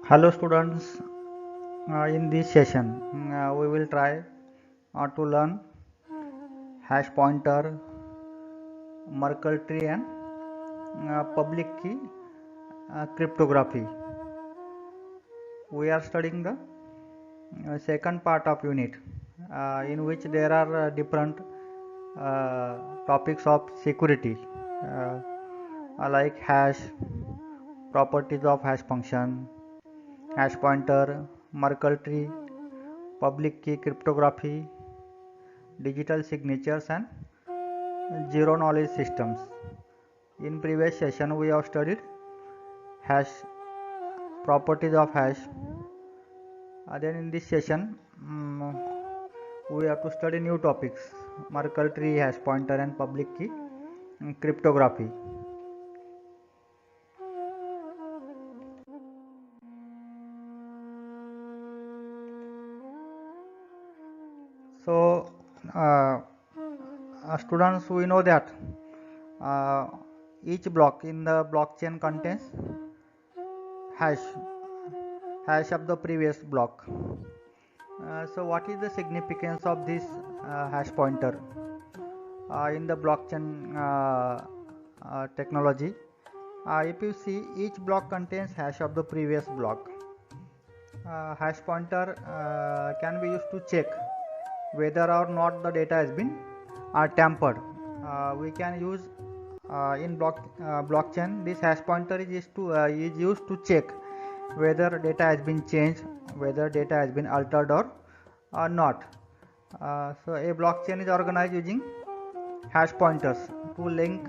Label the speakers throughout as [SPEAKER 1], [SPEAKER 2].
[SPEAKER 1] Hello students, in this session we will try to learn hash pointer, Merkle tree and public key cryptography. We are studying the second part of unit in which there are different topics of security like hash, properties of hash function, hash pointer, Merkle tree, public key cryptography, digital signatures and zero knowledge systems. In previous session we have studied hash, properties of hash. Then in this session we have to study new topics: Merkle tree, hash pointer and public key cryptography. So students, we know that uh, each block in the blockchain contains hash of the previous block. So what is the significance of this hash pointer in the blockchain technology? If you see, each block contains hash of the previous block. Hash pointer can be used to check whether or not the data has been tampered. We can use in blockchain, this hash pointer is used to check whether data has been changed, whether data has been altered or not. So a blockchain is organized using hash pointers to link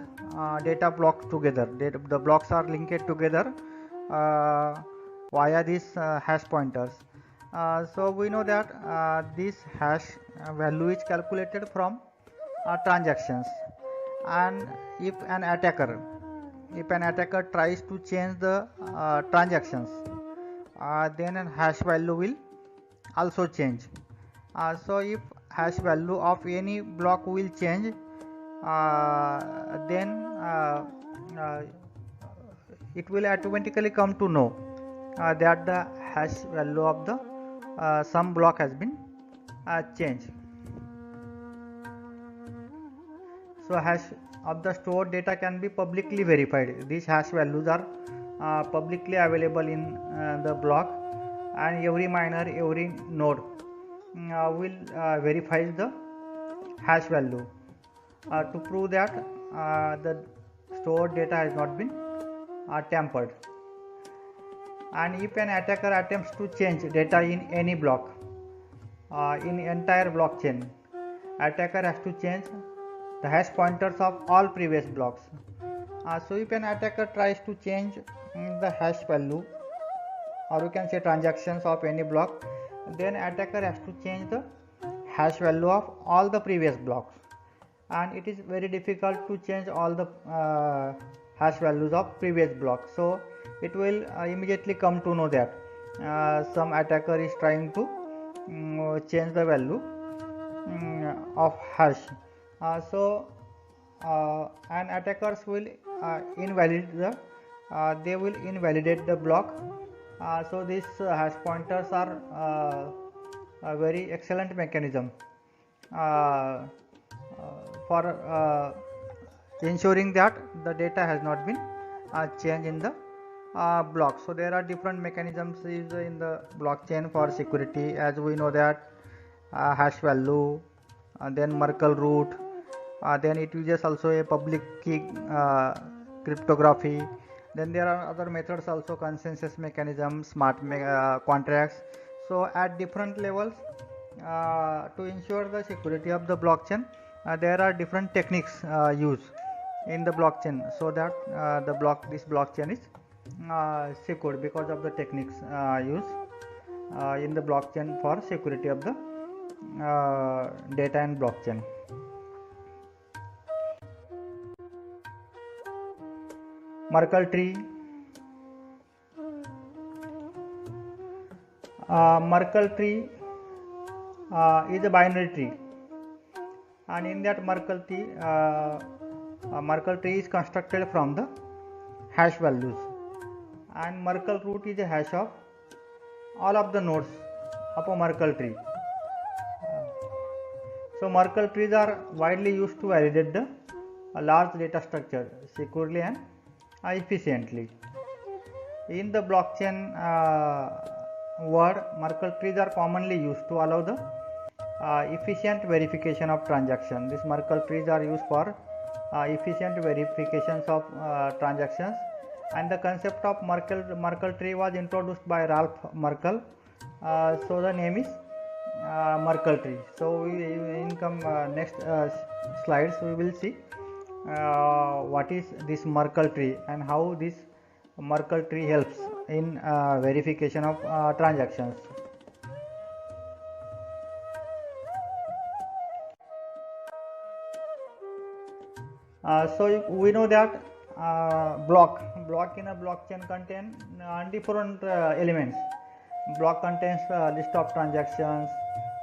[SPEAKER 1] data blocks together. The blocks are linked together via these hash pointers. So we know that this hash value is calculated from transactions, and if an attacker tries to change the transactions, then a hash value will also change. So if hash value of any block will change, then it will automatically come to know that the hash value of the some block has been changed. So hash of the stored data can be publicly verified. These hash values are publicly available in the block, and every miner, every node will verify the hash value to prove that the stored data has not been tampered. And if an attacker attempts to change data in any block in entire blockchain, attacker has to change the hash pointers of all previous blocks. So if an attacker tries to change the hash value, or you can say transactions of any block, then attacker has to change the hash value of all the previous blocks, and it is very difficult to change all the hash values of previous blocks. So it will immediately come to know that some attacker is trying to change the value of hash. And attackers will they will invalidate the block. So these hash pointers are a very excellent mechanism for ensuring that the data has not been changed in the block. So there are different mechanisms used in the blockchain for security, as we know that hash value, then Merkle root, then it uses also a public key cryptography. Then there are other methods also, consensus mechanism, smart contracts. So at different levels, to ensure the security of the blockchain, there are different techniques used in the blockchain, so that this blockchain is secure because of the techniques used in the blockchain for security of the data and blockchain. Merkle tree. Merkle tree is a binary tree, and in that Merkle tree is constructed from the hash values, and Merkle root is a hash of all of the nodes of a Merkle tree. So Merkle trees are widely used to validate the large data structure securely and efficiently. In the blockchain world, Merkle trees are commonly used to allow the efficient verification of transactions. These Merkle trees are used for efficient verifications of transactions, and the concept of Merkle tree was introduced by Ralph Merkle. So the name is Merkle tree. So in next slides we will see what is this Merkle tree and how this Merkle tree helps in verification of transactions. So we know that block in a blockchain contain different elements. Block contains a list of transactions,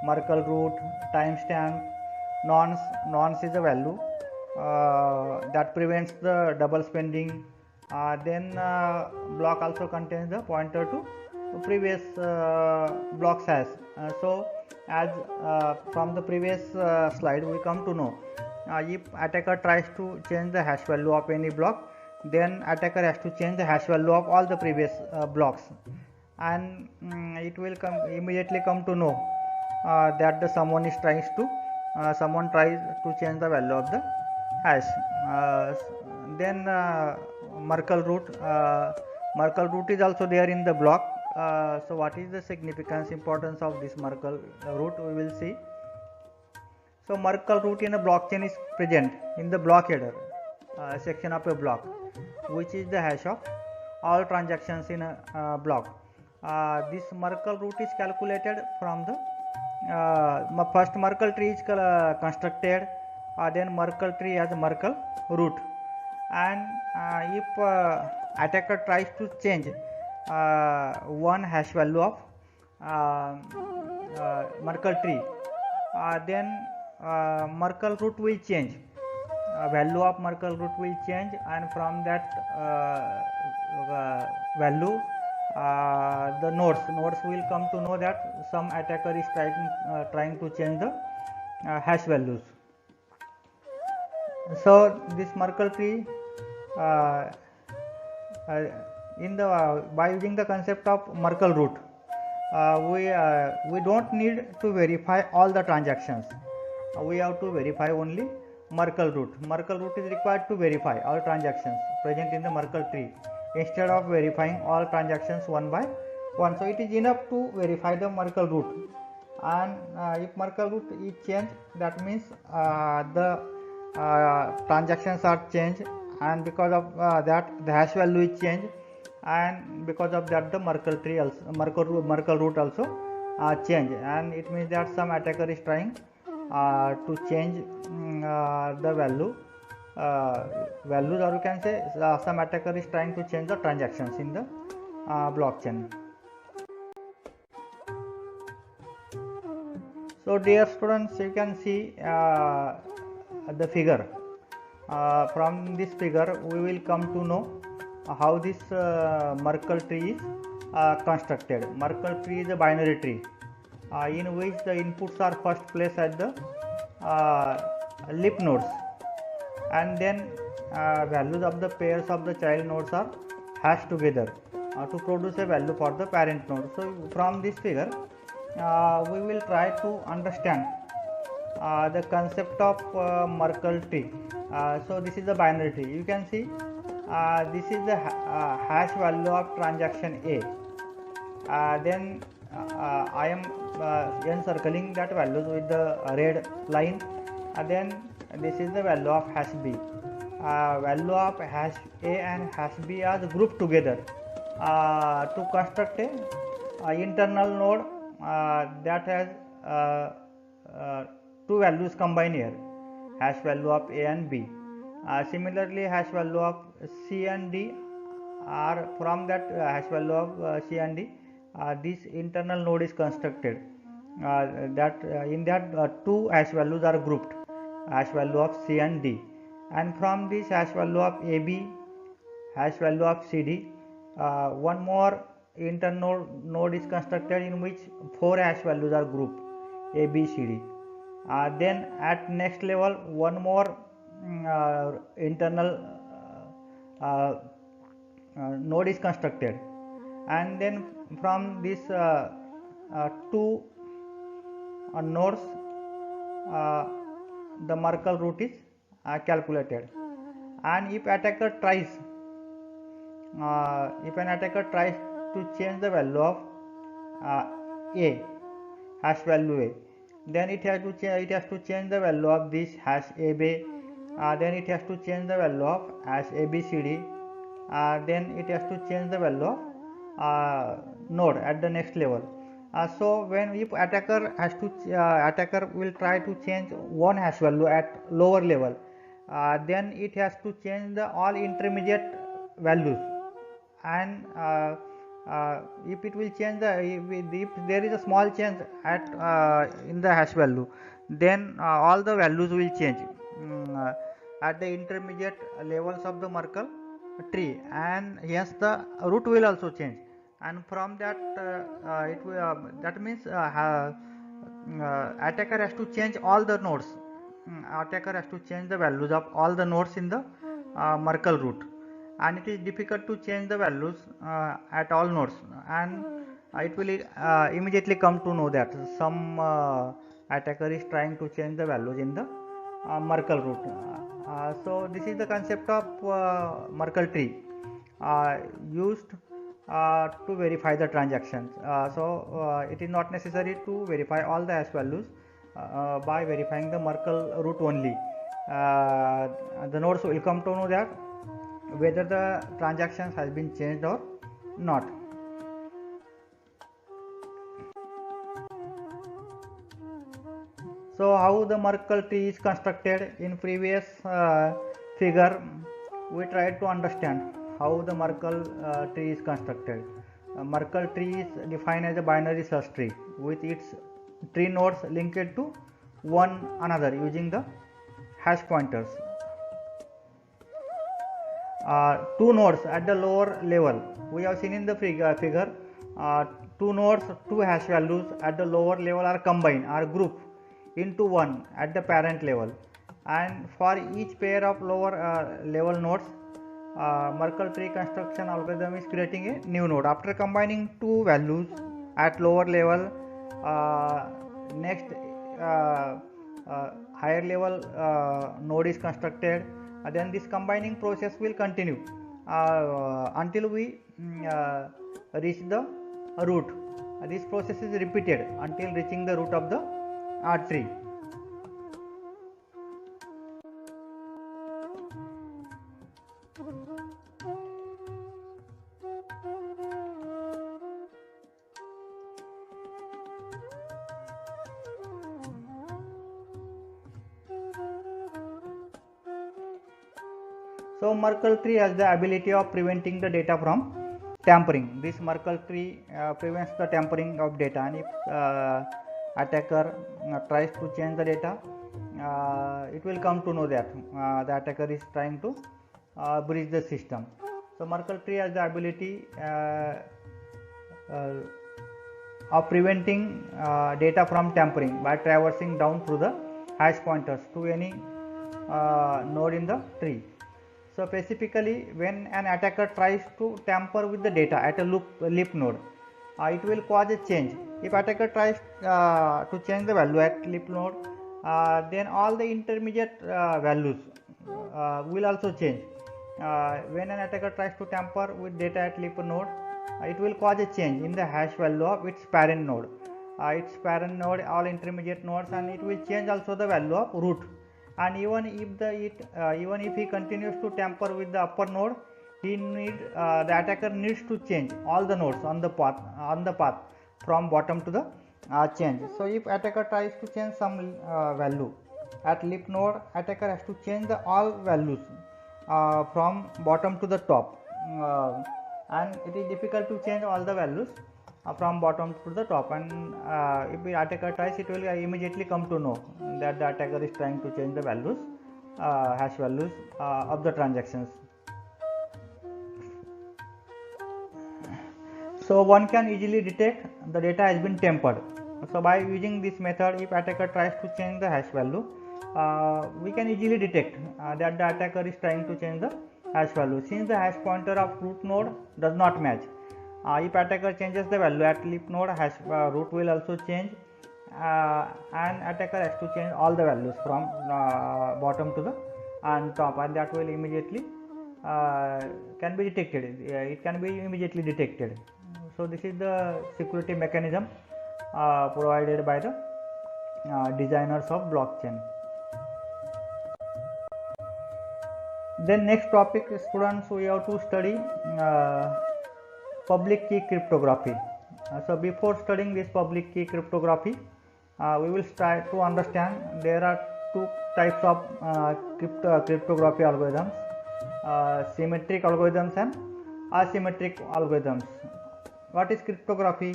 [SPEAKER 1] Merkle root, timestamp, nonce is a value that prevents the double spending. Then block also contains the pointer to previous block's hash. So as from the previous slide we come to know, if attacker tries to change the hash value of any block, then attacker has to change the hash value of all the previous blocks, and it will immediately come to know that someone tries to change the value of the hash. Then Merkle root is also there in the block. So what is the significance, importance of this Merkle root, we will see. So Merkle root in a blockchain is present in the block header section of a block, which is the hash of all transactions in a block. This Merkle root is calculated from the first Merkle tree is constructed, then Merkle tree has a Merkle root, and if attacker tries to change one hash value of Merkle tree, then Merkle root will change, value of Merkle root will change, and from that value the nodes will come to know that some attacker is trying to change the hash values. So this Merkle tree by using the concept of Merkle root, we don't need to verify all the transactions. We have to verify only Merkle root. Merkle root is required to verify all transactions present in the Merkle tree instead of verifying all transactions one by one. So it is enough to verify the Merkle root, and if Merkle root is changed, that means the transactions are changed, and because of that the hash value is changed, and because of that the Merkle tree also, Merkle root also change, and it means that some attacker is trying to change the values, or you can say some attacker is trying to change the transactions in the blockchain. So dear students, you can see the figure. From this figure we will come to know how this Merkle tree is constructed. Merkle tree is a binary tree in which the inputs are first placed at the leaf nodes, and then values of the pairs of the child nodes are hashed together to produce a value for the parent node. So from this figure we will try to understand the concept of Merkle tree. So this is the binary tree. You can see this is the hash value of transaction A. Then I am encircling that values with the red line. Then this is the value of hash B. Value of hash A and hash B are grouped together to construct a internal node that has two values combined here, hash value of A and B. Similarly, hash value of C and D are from that hash value of C and D. This internal node is constructed that in that two hash values are grouped, hash value of C and D, and from this hash value of AB, hash value of CD, one more internal node is constructed in which 4 hash values are grouped A, B, C, D. Then at next level one more internal node is constructed, and then from this two nodes the Merkle root is calculated. And if an attacker tries to change the value of A, hash value A, then it has to change the value of this hash AB, then it has to change the value of hash ABCD, then it has to change the value of node at the next level. So when if attacker will try to change one hash value at lower level, then it has to change the all intermediate values, and if it will change if there is a small change at in the hash value, then all the values will change at the intermediate levels of the Merkle tree, and hence the root will also change. And from that that means attacker has to change all the nodes. Attacker has to change the values of all the nodes in the Merkle root, and it is difficult to change the values at all nodes, and it will immediately come to know that some attacker is trying to change the values in the Merkle root. So this is the concept of Merkle tree used to verify the transactions. So it is not necessary to verify all the hash values by verifying the Merkle root only. The nodes will come to know that whether the transactions has been changed or not. So how the Merkle tree is constructed? In previous figure we tried to understand how the Merkle tree is constructed. Merkle tree is defined as a binary search tree with its tree nodes linked to one another using the hash pointers. Two nodes at the lower level, we have seen in the figure, two nodes, two hash values at the lower level are combined, are grouped into one at the parent level, and for each pair of lower level nodes, Merkle tree construction algorithm is creating a new node. After combining two values at lower level, next higher level node is constructed. Then this combining process will continue until we reach the root. This process is repeated until reaching the root of the tree. So Merkle tree has the ability of preventing the data from tampering. This Merkle tree prevents the tampering of data, and if attacker tries to change the data, it will come to know that the attacker is trying to breach the system. So Merkle tree has the ability of preventing data from tampering by traversing down through the hash pointers to any node in the tree. So specifically, when an attacker tries to tamper with the data at a leaf node, it will cause a change. If attacker tries to change the value at leaf node, then all the intermediate values will also change. When an attacker tries to tamper with data at leaf node, it will cause a change in the hash value of its parent node. All intermediate nodes, and it will change also the value of root. And even if he continues to tamper with the upper node, the attacker needs to change all the nodes on the path from bottom to the change. So if attacker tries to change some value at leaf node, attacker has to change all values from bottom to the top, and it is difficult to change all the values from bottom to the top, and if the attacker tries, it will immediately come to know that the attacker is trying to change the values, hash values of the transactions. So one can easily detect the data has been tampered. So by using this method, if attacker tries to change the hash value, we can easily detect that the attacker is trying to change the hash value, since the hash pointer of root node does not match. If attacker changes the value at leaf node, root will also change, and attacker has to change all the values from bottom to the and top, and that will immediately can be detected. It can be immediately detected. So this is the security mechanism provided by the designers of blockchain. Then next topic, students, we have to study public key cryptography. So before studying this public key cryptography, we will try to understand there are two types of cryptography algorithms, symmetric algorithms and asymmetric algorithms. What is cryptography?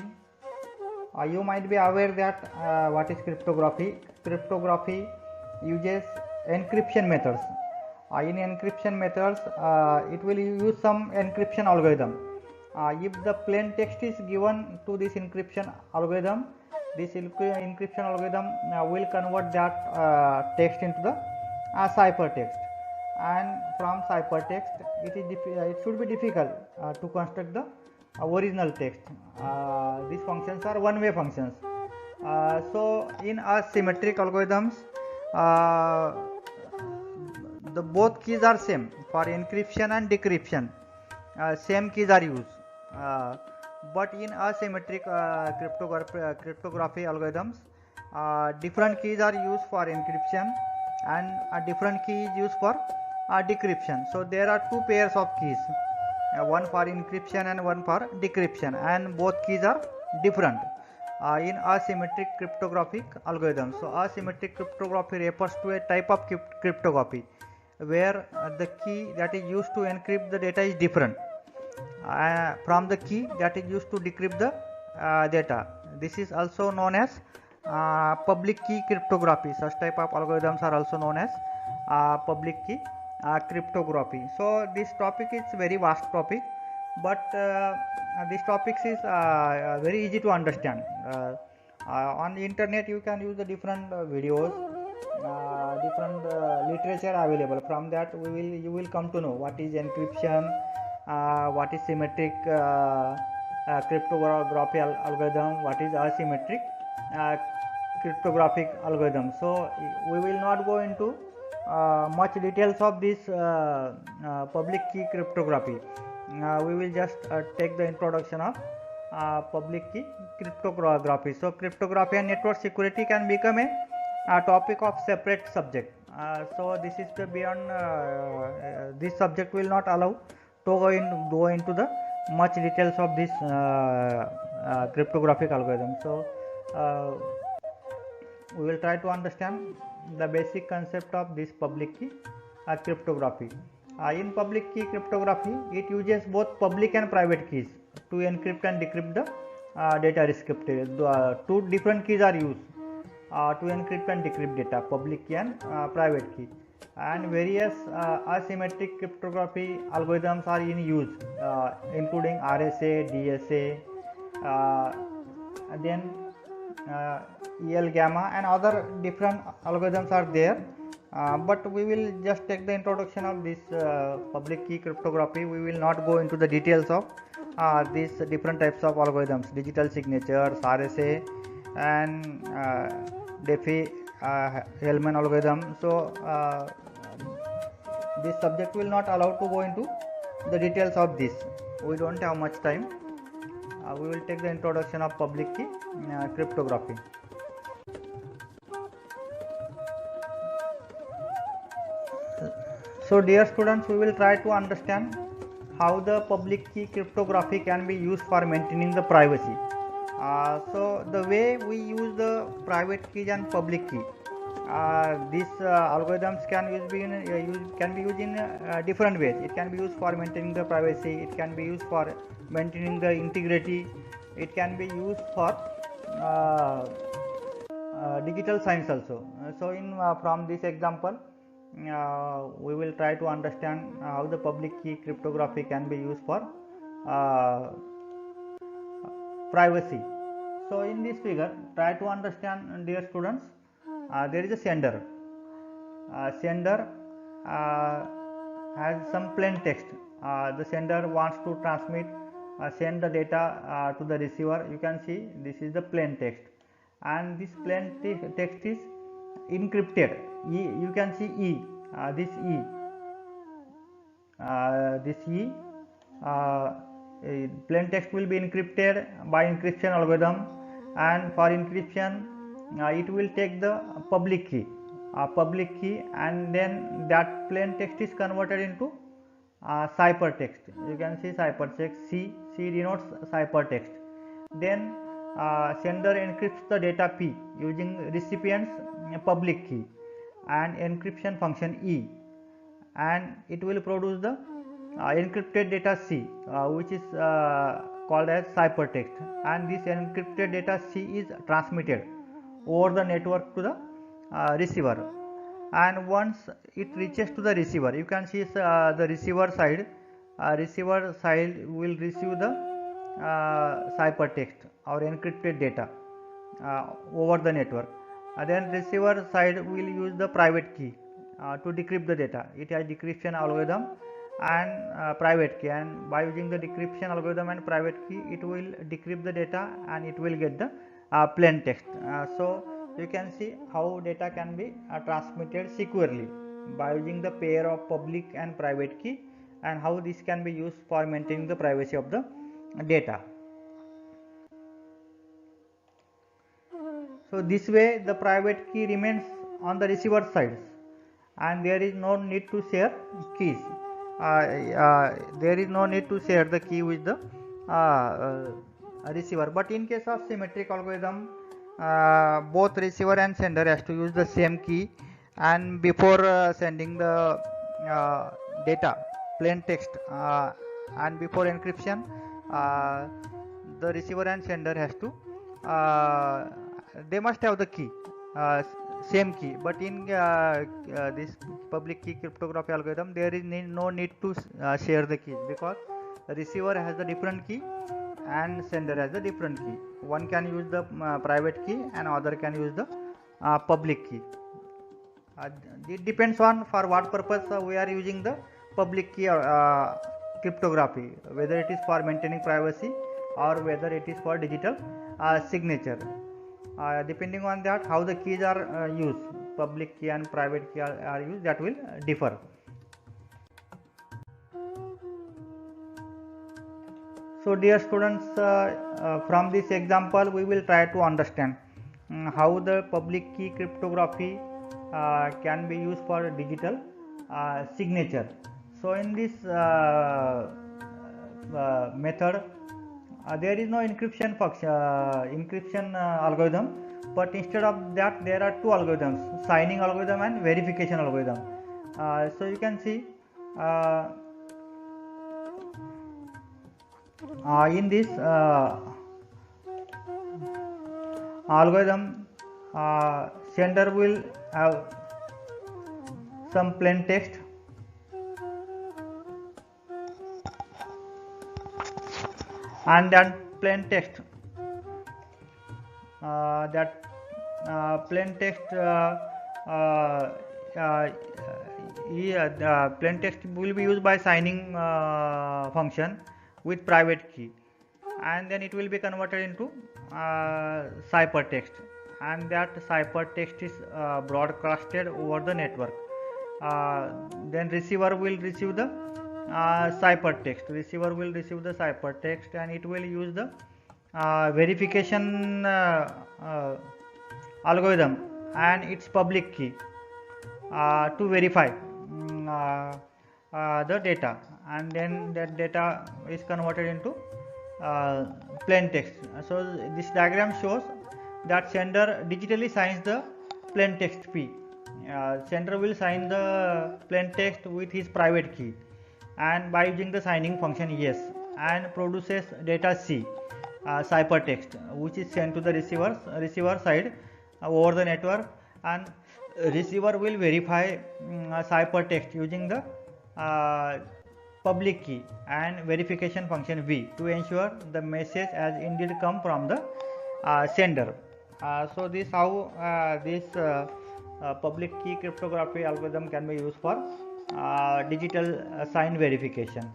[SPEAKER 1] You might be aware that what is cryptography. Cryptography uses encryption methods. In encryption methods, it will use some encryption algorithm. If the plain text is given to this encryption algorithm, this encryption algorithm will convert that text into the ciphertext, and from ciphertext it should be difficult to construct the original text. These functions are one-way functions. So in asymmetric algorithms, the both keys are same for encryption and decryption. Same keys are used, but in asymmetric cryptography algorithms, different keys are used for encryption and a different key is used for decryption. So there are two pairs of keys, one for encryption and one for decryption, and both keys are different in asymmetric cryptographic algorithms. So asymmetric cryptography refers to a type of cryptography where the key that is used to encrypt the data is different from the key that is used to decrypt the data. This is also known as public key cryptography. Such type of algorithms are also known as public key cryptography. So this topic is very vast topic, but this topic is very easy to understand. On the internet you can use the different videos, different literature available. From that you will come to know what is encryption, what is symmetric cryptography algorithm, what is asymmetric cryptographic algorithm. So we will not go into much details of this public key cryptography. We will just take the introduction of public key cryptography. So cryptography and network security can become a topic of separate subject. So this is the beyond this subject will not allow to go into the much details of this cryptographic algorithm. So we will try to understand the basic concept of this public key cryptography. In public key cryptography, it uses both public and private keys to encrypt and decrypt the data respectively. Two different keys are used to encrypt and decrypt data, public key and private key. And various asymmetric cryptography algorithms are in use, including RSA, DSA, and then EL gamma and other different algorithms are there. But we will just take the introduction of this public key cryptography. We will not go into the details of these different types of algorithms, digital signatures, RSA, and Diffie-Hellman algorithm. So this subject will not allow to go into the details of this. We don't have much time. We will take the introduction of public key cryptography. So dear students, we will try to understand how the public key cryptography can be used for maintaining the privacy. So the way we use the private key and public key, these algorithms can be used in different ways. It can be used for maintaining the privacy. It can be used for maintaining the integrity. It can be used for digital science also. So in from this example, we will try to understand how the public key cryptography can be used for privacy. So in this figure, try to understand, dear students. There is a sender. Sender has some plain text. The sender wants to transmit, send the data to the receiver. You can see this is the plain text, and this plain text is encrypted. You can see E. This E. Plain text will be encrypted by encryption algorithm, and for encryption it will take the public key, and then that plain text is converted into ciphertext. You can see ciphertext. C denotes ciphertext. Then sender encrypts the data P using recipient's public key and encryption function E, and it will produce the encrypted data C, which is called as ciphertext, and this encrypted data C is transmitted over the network to the receiver. And once it reaches to the receiver, you can see the receiver side will receive the ciphertext or encrypted data over the network. Then receiver side will use the private key to decrypt the data. It has decryption algorithm and private key, and by using the decryption algorithm and private key, it will decrypt the data and it will get the plain text. So you can see how data can be transmitted securely by using the pair of public and private key, and how this can be used for maintaining the privacy of the data. So this way the private key remains on the receiver side, and there is no need to share keys. There is no need to share the key with the receiver. But in case of symmetric algorithm, both receiver and sender has to use the same key, and before sending the data, plain text, and before encryption, the receiver and sender has to they must have the key, same key. But in this public key cryptography algorithm, there is no need to share the keys, because the receiver has a different key and sender has a different key. One can use the private key and other can use the public key. It depends on for what purpose we are using the public key cryptography, whether it is for maintaining privacy or whether it is for digital signature. Depending on that, how the keys are used, public key and private key are used, that will differ. So dear students, from this example we will try to understand how the public key cryptography can be used for digital signature. So in this method, there is no encryption algorithm, but instead of that there are two algorithms, signing algorithm and verification algorithm. So you can see in this algorithm, sender will have some plain text, and that plain text plain text will be used by signing function with private key, and then it will be converted into ciphertext, and that ciphertext is broadcasted over the network. Then receiver will receive the ciphertext. Receiver will receive the ciphertext, and it will use the verification algorithm and its public key to verify the data, and then that data is converted into plain text. So this diagram shows that sender digitally signs the plain text P. Sender will sign the plain text with his private key, and by using the signing function yes, and produces data C, ciphertext, which is sent to the receiver side over the network, and receiver will verify ciphertext using the public key and verification function V to ensure the message has indeed come from the sender. So this how this public key cryptography algorithm can be used for digital sign verification.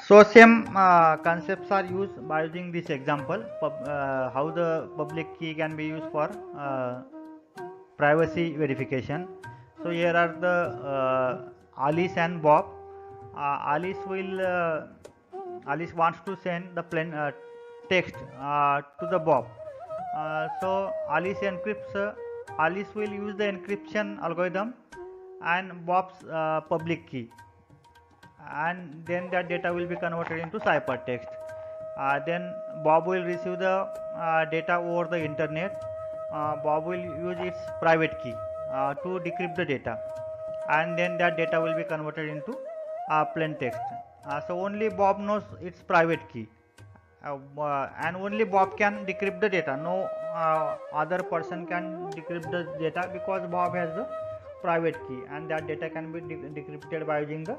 [SPEAKER 1] So same concepts are used by using this example, how the public key can be used for privacy verification. So here are the Alice and Bob. Alice wants to send the plain text to the Bob. So Alice encrypts. Alice will use the encryption algorithm and Bob's public key, and then that data will be converted into ciphertext. Then Bob will receive the data over the internet. Bob will use its private key to decrypt the data, and then that data will be converted into plain text. So only Bob knows its private key, and only Bob can decrypt the data. No other person can decrypt the data because Bob has the private key, and that data can be decrypted by using the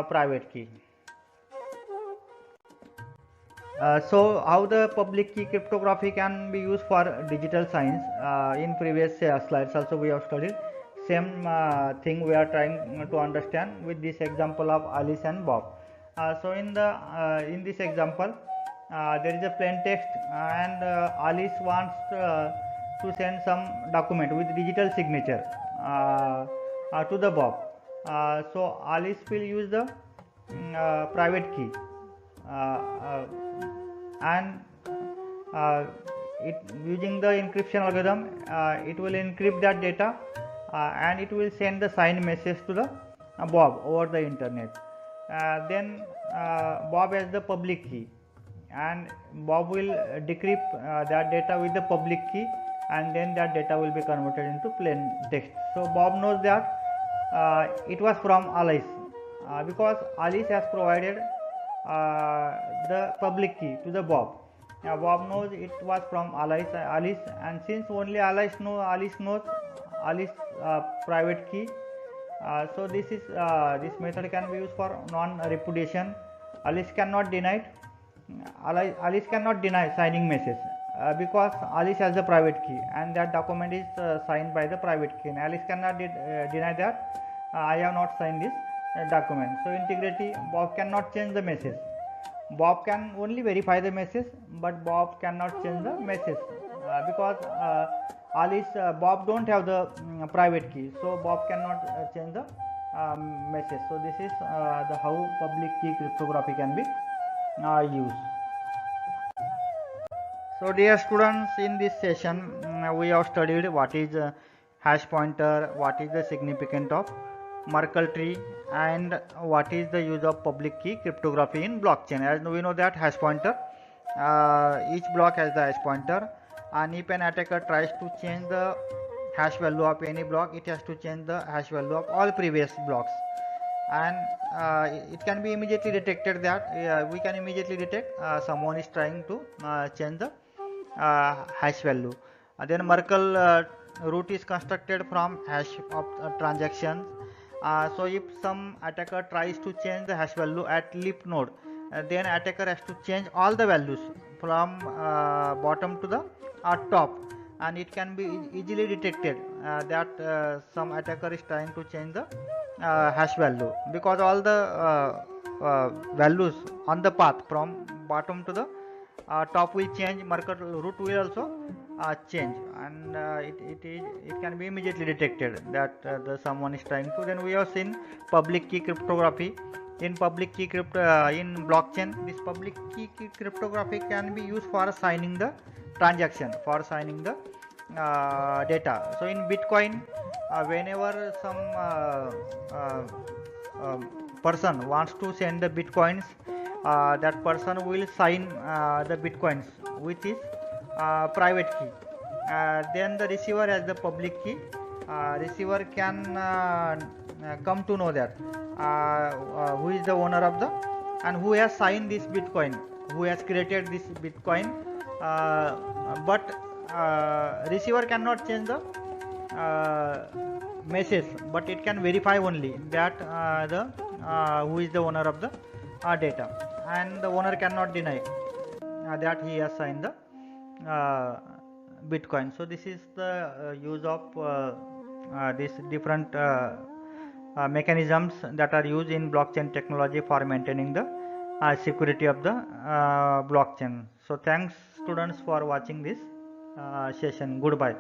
[SPEAKER 1] private key. So how the public key cryptography can be used for digital signs? In previous slides also we have studied same thing we are trying to understand with this example of Alice and Bob. So in this example there is a plain text, and Alice wants to send some document with digital signature to the Bob. So Alice will use the private key, and using the encryption algorithm, it will encrypt that data, and it will send the signed message to the Bob over the internet. Then Bob has the public key, and Bob will decrypt that data with the public key, and then that data will be converted into plain text. So Bob knows that it was from Alice because Alice has provided the public key to the Bob. Bob knows it was from Alice, and since only Alice knows Alice private key, so this method can be used for non-repudiation. Alice cannot deny signing message because Alice has the private key, and that document is signed by the private key, and Alice cannot deny that I have not signed this document. So integrity, Bob cannot change the message. Bob can only verify the message, but Bob cannot change the message because Bob don't have the private key, so Bob cannot change the message. So this is the how public key cryptography can be used. So dear students, in this session we have studied what is hash pointer, what is the significance of Merkle tree, and what is the use of public key cryptography in blockchain. As we know that hash pointer, each block has the hash pointer, and if an attacker tries to change the hash value of any block, it has to change the hash value of all previous blocks, and it can be immediately detected that we can immediately detect someone is trying to change the hash value. Then Merkle root is constructed from hash of transactions. So if some attacker tries to change the hash value at leaf node, then attacker has to change all the values from bottom to the top, and it can be easily detected that some attacker is trying to change the hash value, because all the values on the path from bottom to the top will change. Merkle root will also change, and it can be immediately detected that the someone is trying to. Then we have seen public key cryptography. In public key in blockchain, this public key cryptography can be used for signing the transaction, for signing the data. So in Bitcoin, whenever some person wants to send the bitcoins, that person will sign the bitcoins with his private key. Then the receiver has the public key. Receiver can come to know that who is the owner of the, and who has signed this bitcoin, who has created this bitcoin, but receiver cannot change the message, but it can verify only that who is the owner of the data, and the owner cannot deny that he has signed the Bitcoin. So this is the use of these different mechanisms that are used in blockchain technology for maintaining the security of the blockchain. So thanks students for watching this session. Goodbye.